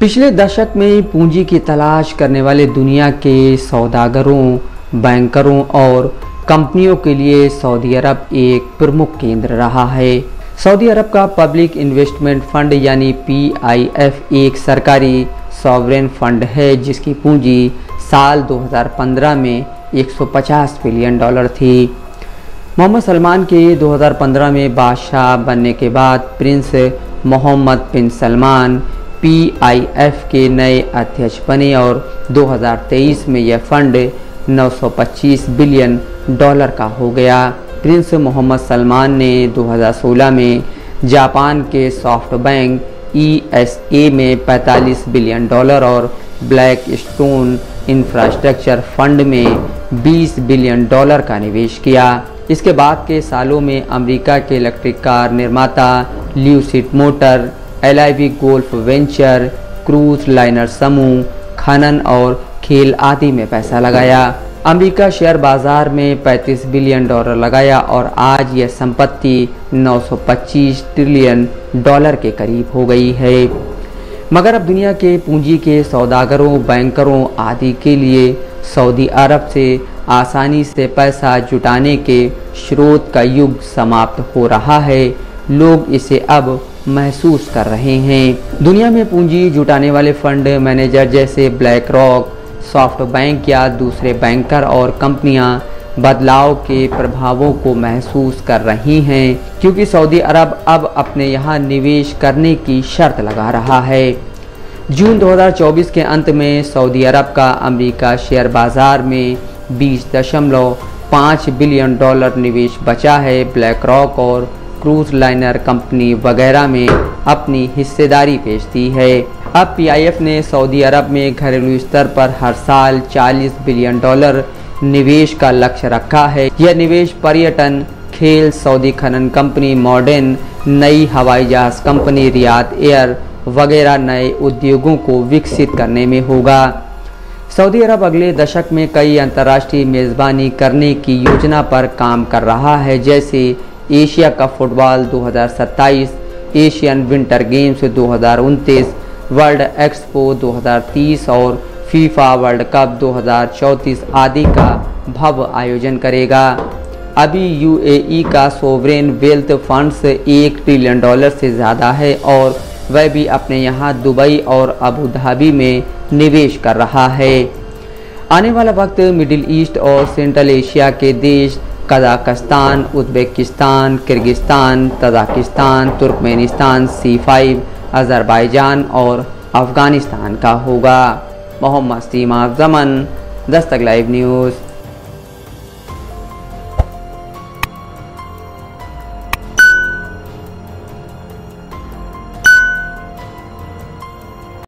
पिछले दशक में पूंजी की तलाश करने वाले दुनिया के सौदागरों, बैंकरों और कंपनियों के लिए सऊदी अरब एक प्रमुख केंद्र रहा है। सऊदी अरब का पब्लिक इन्वेस्टमेंट फंड यानी PIF एक सरकारी सॉवरेन फंड है जिसकी पूंजी साल 2015 में $150 बिलियन थी। मोहम्मद सलमान के 2015 में बादशाह बनने के बाद प्रिंस मोहम्मद बिन सलमान PIF के नए अध्यक्ष बने और 2023 में यह फंड $925 बिलियन का हो गया। प्रिंस मोहम्मद सलमान ने 2016 में जापान के सॉफ्ट बैंक ESA में $45 बिलियन और ब्लैक स्टोन इंफ्रास्ट्रक्चर फंड में $20 बिलियन का निवेश किया। इसके बाद के सालों में अमेरिका के इलेक्ट्रिक कार निर्माता lucid motor, LIV golf venture, cruise liner समूह, खनन और खेल आदि में पैसा लगाया। अमेरिका शेयर बाजार में $35 बिलियन लगाया और आज यह संपत्ति $925 ट्रिलियन के करीब हो गई है। मगर अब दुनिया के पूंजी के सौदागरों, बैंकरों आदि के लिए सऊदी अरब से आसानी से पैसा जुटाने के स्रोत का युग समाप्त हो रहा है। लोग इसे अब महसूस कर रहे हैं। दुनिया में पूंजी जुटाने वाले फंड मैनेजर जैसे ब्लैक रॉक, सॉफ्ट बैंक या दूसरे बैंकर और कंपनियां बदलाव के प्रभावों को महसूस कर रही हैं क्योंकि सऊदी अरब अब अपने यहाँ निवेश करने की शर्त लगा रहा है। जून 2024 के अंत में सऊदी अरब का अमेरिका शेयर बाजार में $20.5 बिलियन निवेश बचा है। ब्लैक रॉक और क्रूज लाइनर कंपनी वगैरह में अपनी हिस्सेदारी बेचती है। अब PIF ने सऊदी अरब में घरेलू स्तर पर हर साल $40 बिलियन निवेश का लक्ष्य रखा है। यह निवेश पर्यटन, खेल, सऊदी खनन कंपनी मॉडर्न, नई हवाई जहाज कंपनी रियाद एयर वगैरह नए उद्योगों को विकसित करने में होगा। सऊदी अरब अगले दशक में कई अंतर्राष्ट्रीय मेज़बानी करने की योजना पर काम कर रहा है जैसे Asia cup football 2027, Asian winter games 2029, world expo 2030 और फीफा वर्ल्ड कप 2034 आदि का भव्य आयोजन करेगा। अभी UAE का सोवरेन वेल्थ फंड्स $1 ट्रिलियन से ज़्यादा है और वह भी अपने यहाँ दुबई और अबू धाबी में निवेश कर रहा है। आने वाला वक्त मिडिल ईस्ट और सेंट्रल एशिया के देश Kazakhstan, Uzbekistan, Kyrgyzstan, Tajikistan, Turkmenistan, C5, Azerbaijan और अफ़गानिस्तान का होगा। मोहम्मद सीमा ज़मन, दस्तक लाइव न्यूज़।